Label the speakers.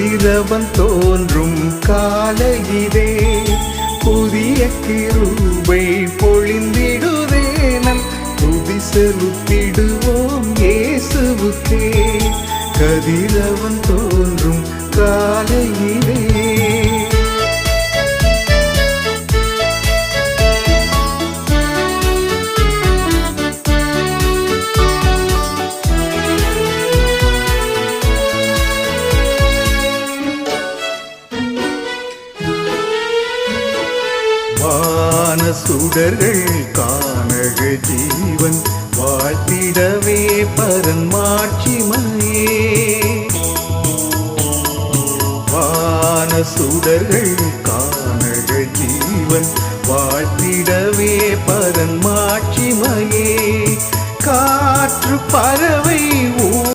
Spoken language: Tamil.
Speaker 1: கதிரவன் தோன்றும் காலையிலே புதிய கிருபை பொழிந்திடுதே நம் துதி செலுத்திடுவோம் இயேசுவுக்கே. கதிரவன் தோன்றும் காலையிலே வான சுடர்கள் காணக ஜீவன் வாழ்த்திடவே பரன் மாட்சிமையே. வான சுடர்கள் காணக ஜீவன் வாழ்த்திடவே பரன் மாட்சிமையே. காற்று பறவை